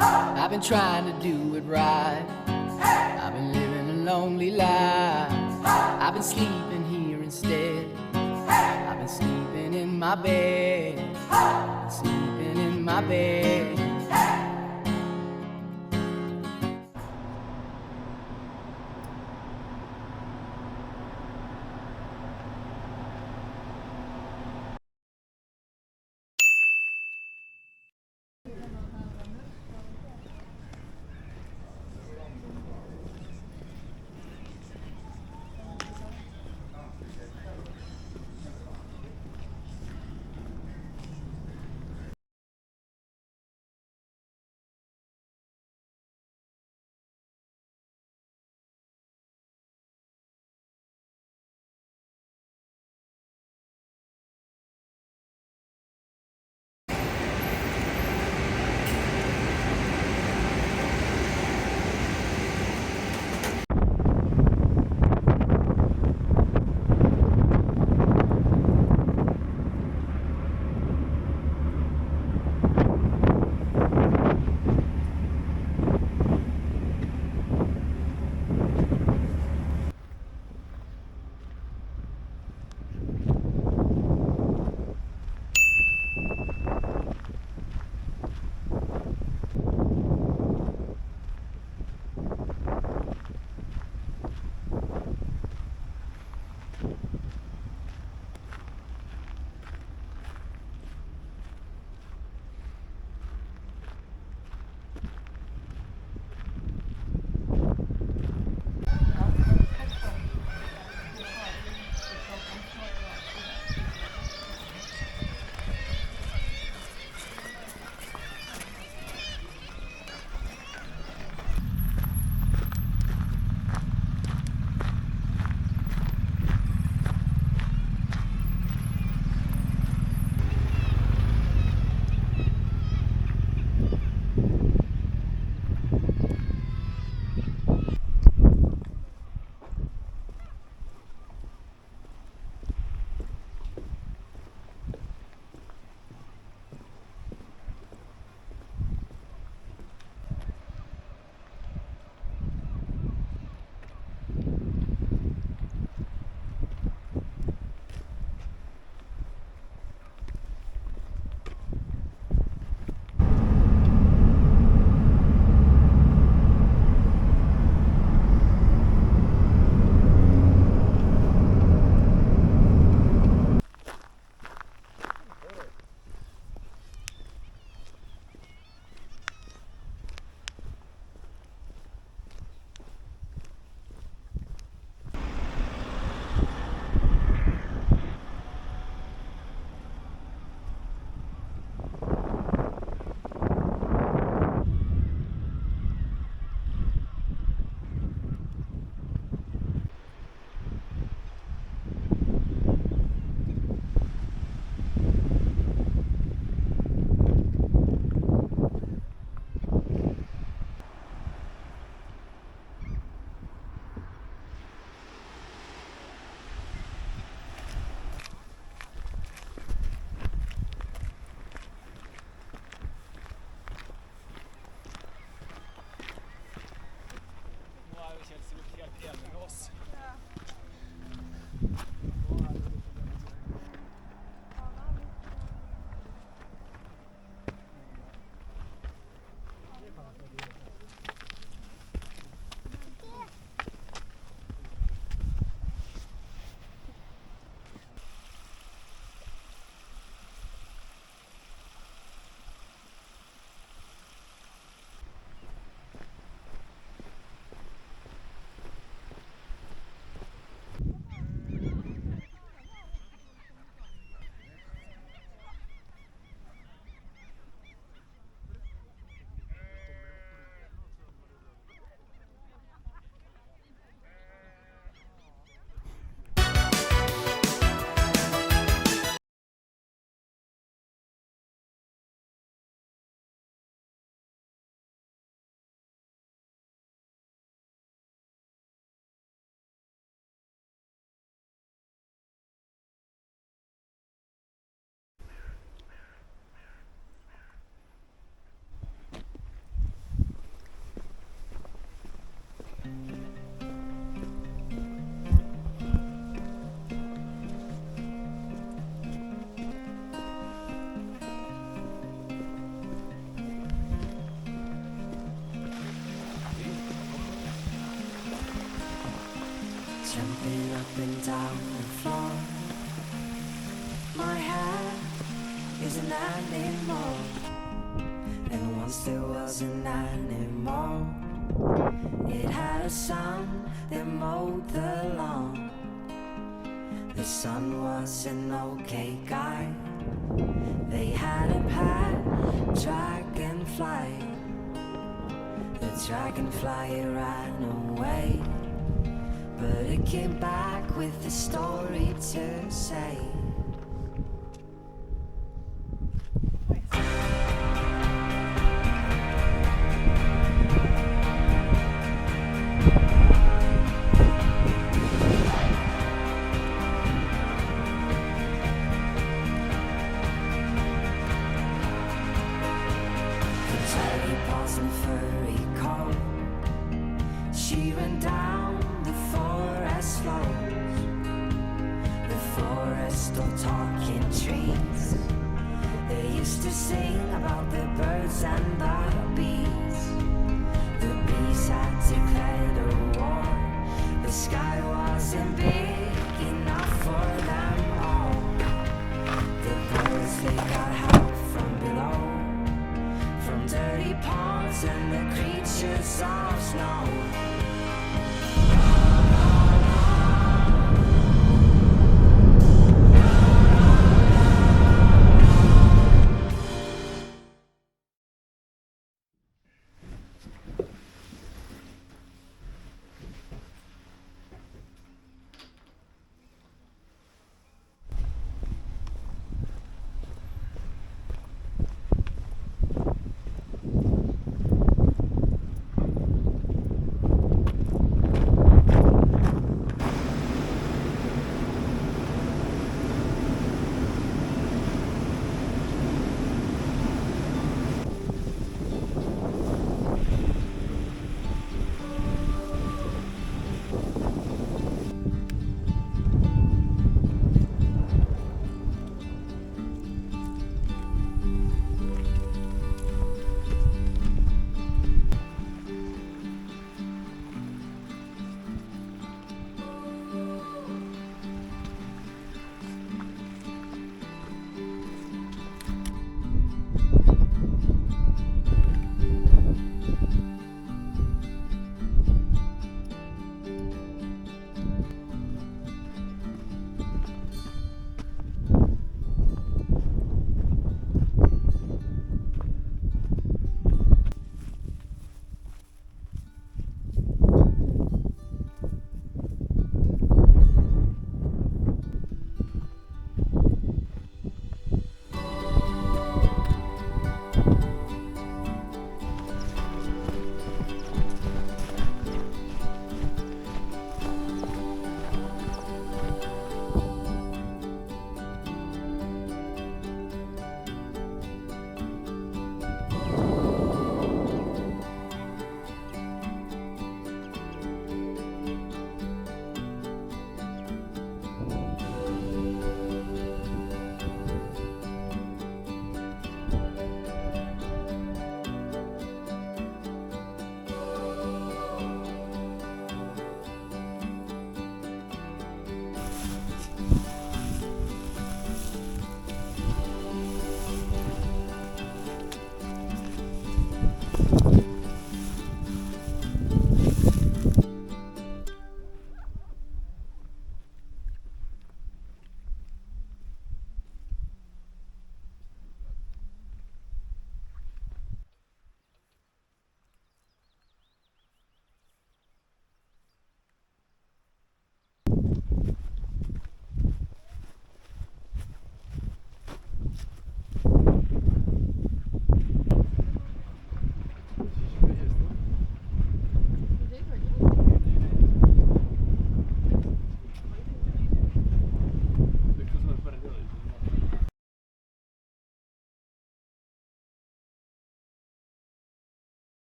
I've been trying to do it right. I've been living a lonely life. I've been sleeping here instead. I've been sleeping in my bed. Sleeping in my bed. jumping up and down the floor. My hair is an animal, and once there was an animal. It had a son that mowed the lawn. The son was an okay guy. They had a pet dragonfly. The dragonfly ran away, but it came back with a story to say. She ran down the forest slopes, the forest of talking trees. They used to sing about the birds and the bees. The bees had declared a war. The sky wasn't big enough for them all. The birds, they got help from below, from dirty ponds and the creatures of snow.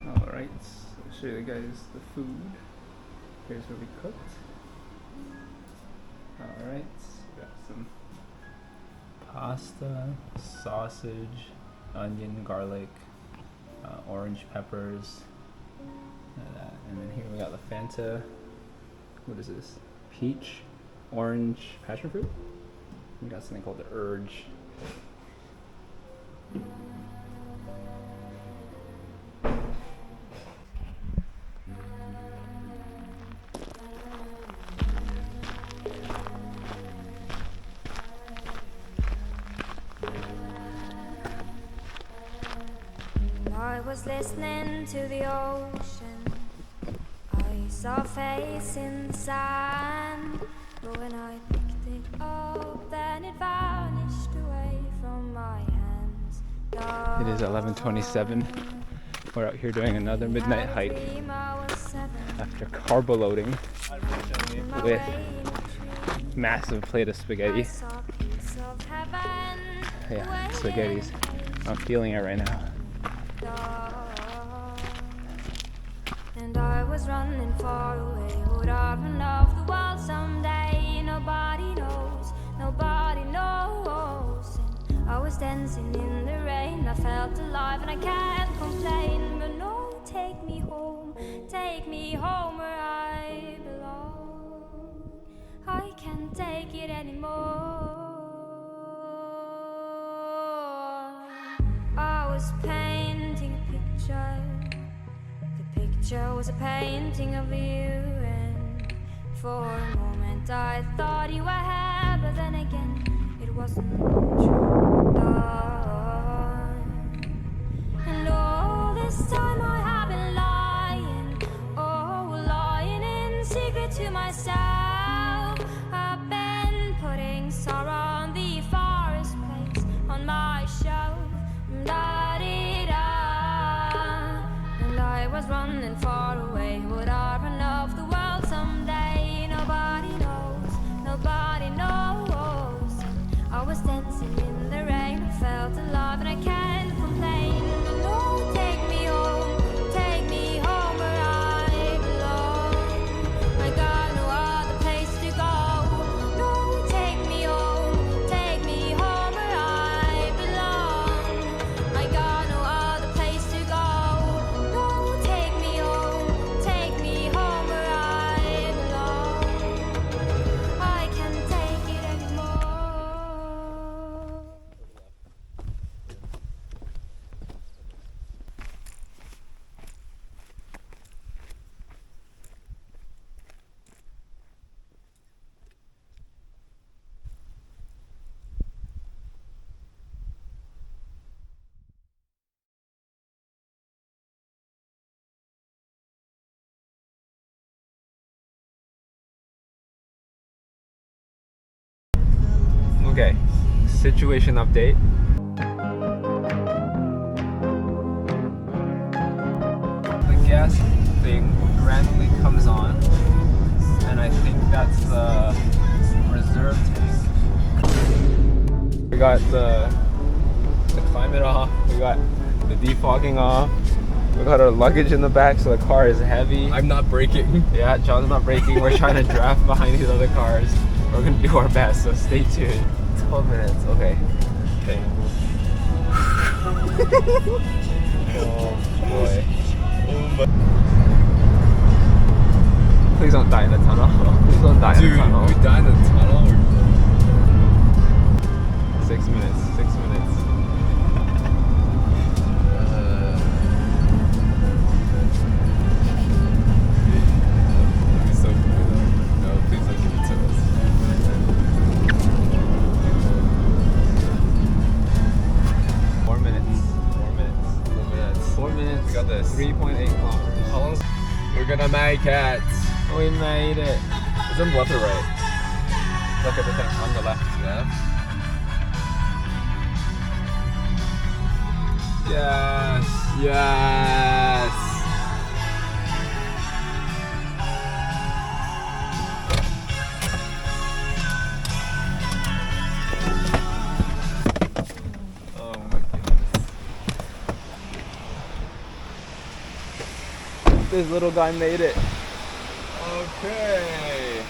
Alright, I'll show you guys the food. Here's what we cooked. Alright, we got some pasta, sausage, onion, garlic, orange peppers, And then here we got the Fanta. What is this? Peach, orange, passion fruit. We got something called the Urge. I was listening to the ocean. I saw a face in the sand. But when I picked it up, then it vanished away from my hands. It is 11:27. We're out here doing another midnight hike after carbo loading with massive plate of spaghetti. Yeah, spaghettis. I'm feeling it right now. And I was running far away. Would I run off the world someday? Nobody knows, nobody knows. And I was dancing in the rain. I felt alive and I can't complain. But no, take me home where I belong. I can't take it anymore. I was painting a picture. The picture was a painting of you, and for a moment I thought you were here, but then again it wasn't true. And all this time I have been lying, lying in secret to myself. I've been putting sorrow on the forest place on my shelf. And I was running far away. Would I run off the world someday? Nobody knows, nobody knows. I was dancing in the rain. I felt alive and I can't complain. No, take me home where I belong. I got no other place to go. No, take me home where I belong. I got no other place to go. No, take me home where I belong. I can't take it anymore. Okay, situation update. The gas thing randomly comes on, and I think that's the reserve tank. We got the climate off, we got the defogging off, we got our luggage in the back, so the car is heavy. I'm not braking. Yeah, John's not braking. We're trying to draft behind these other cars. We're gonna do our best, so stay tuned. 12 minutes, okay. Okay. Oh boy. Please don't die in the tunnel. Please don't die in the tunnel. Dude, we died in the tunnel. 6 minutes, 6 minutes. That'd be so cool. No, please don't give it to us. 4 minutes. 4 minutes. 4 minutes. 4 minutes. We got this. 3.8 kilometers. How long? We're gonna make it. We made it. Is it left or right? Look at the thing on the left. Yeah. Yes. Yes. Oh my goodness. This little guy made it. Okay.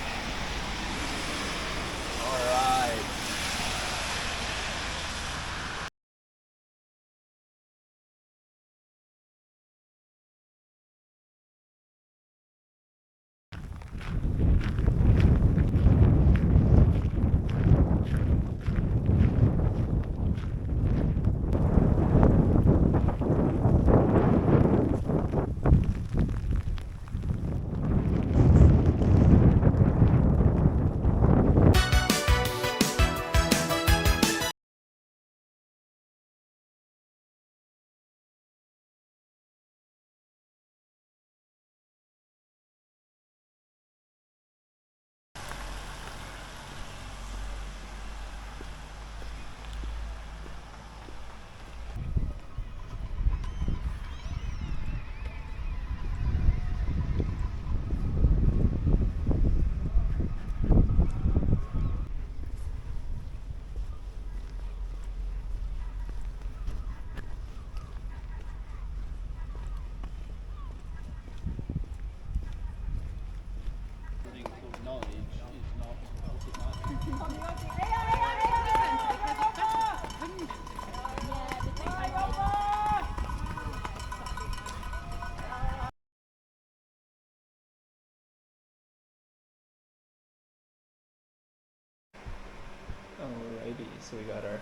So we got our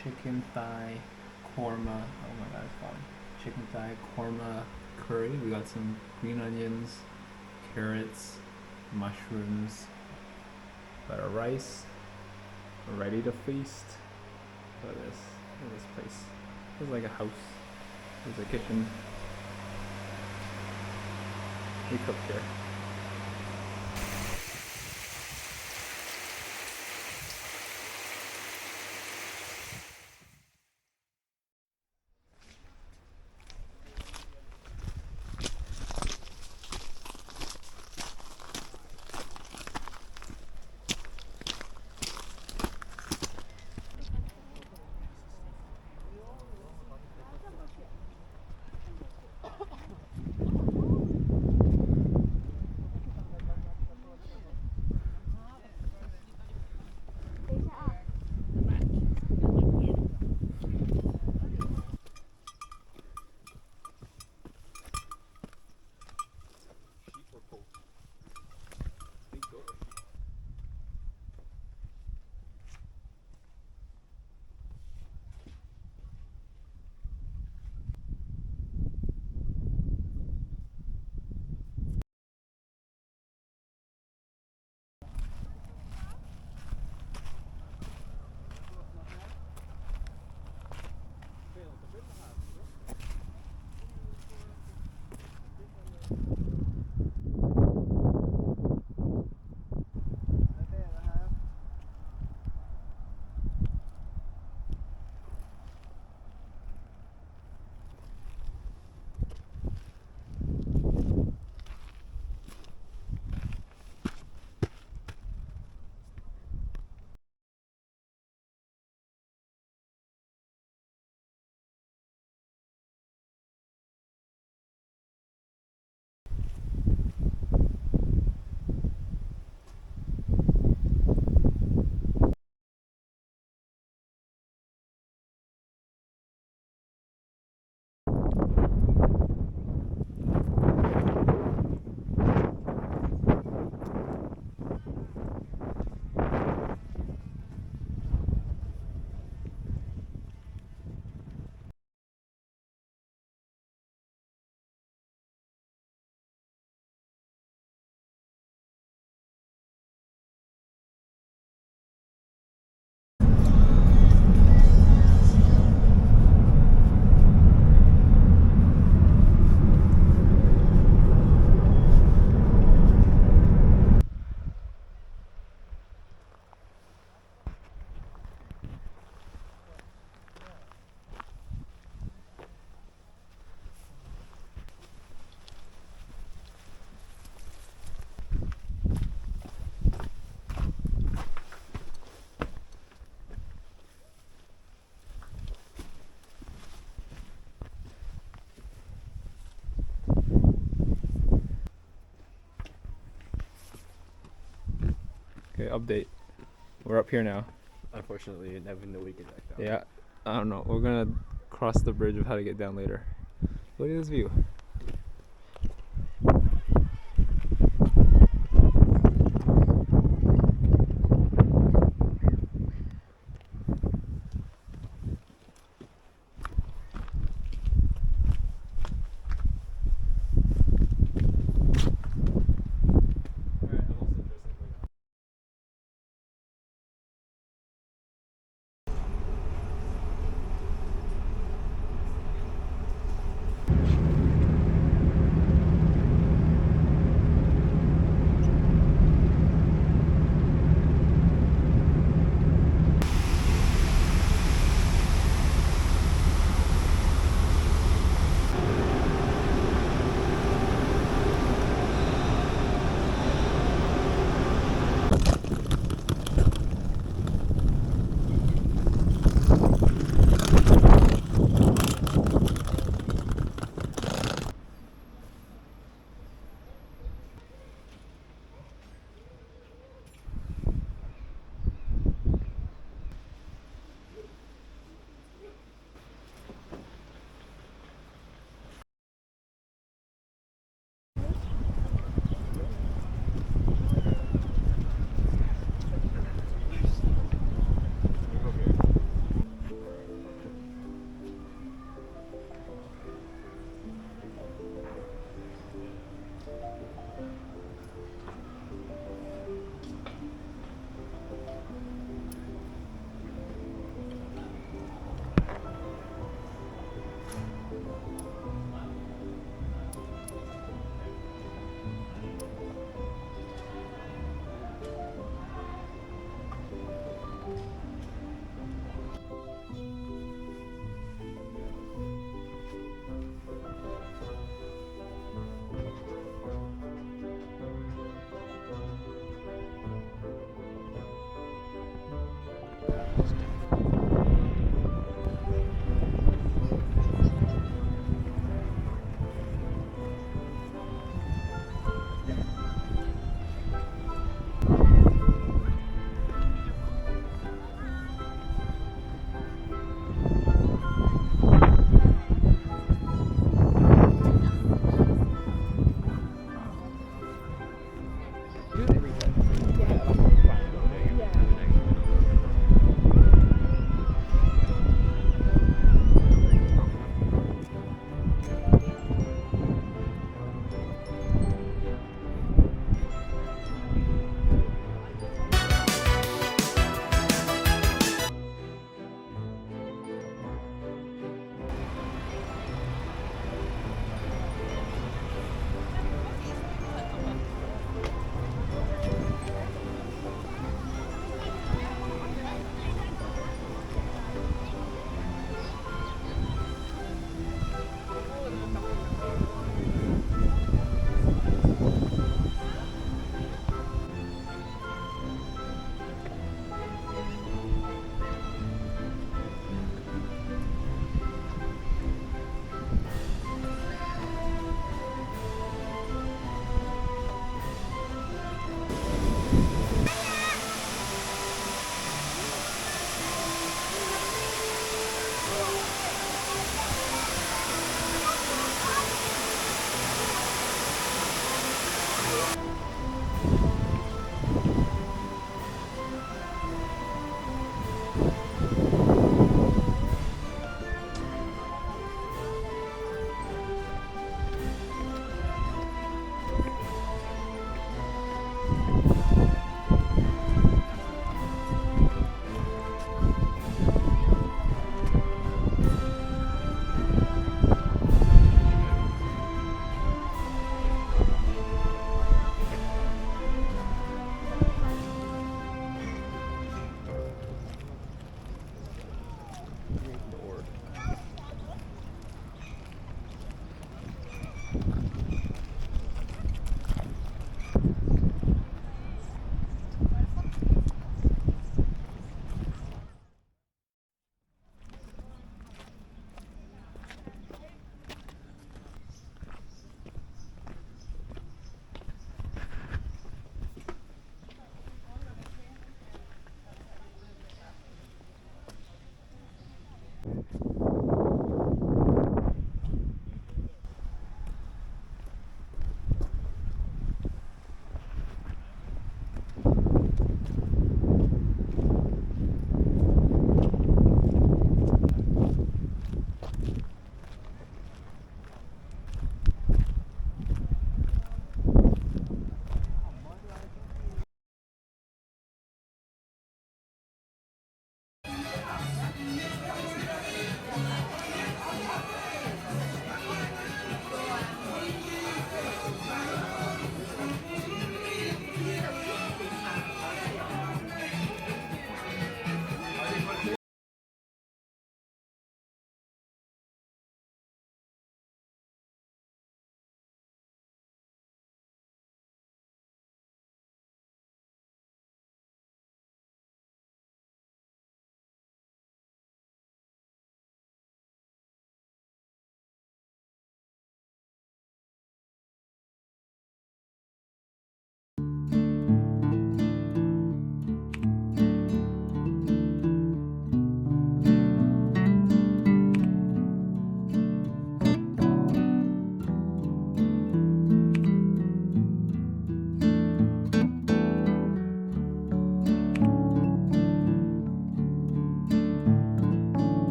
chicken thigh korma. Oh my god, it's fun. Chicken thigh korma curry. We got some green onions, carrots, mushrooms. Got our rice. We're ready to feast. Look at this. Look at this place. It's like a house. There's a kitchen. We cook here. Okay, update. We're up here now. Unfortunately, never knew we get back down. Yeah, I don't know. We're gonna cross the bridge of how to get down later. Look at this view.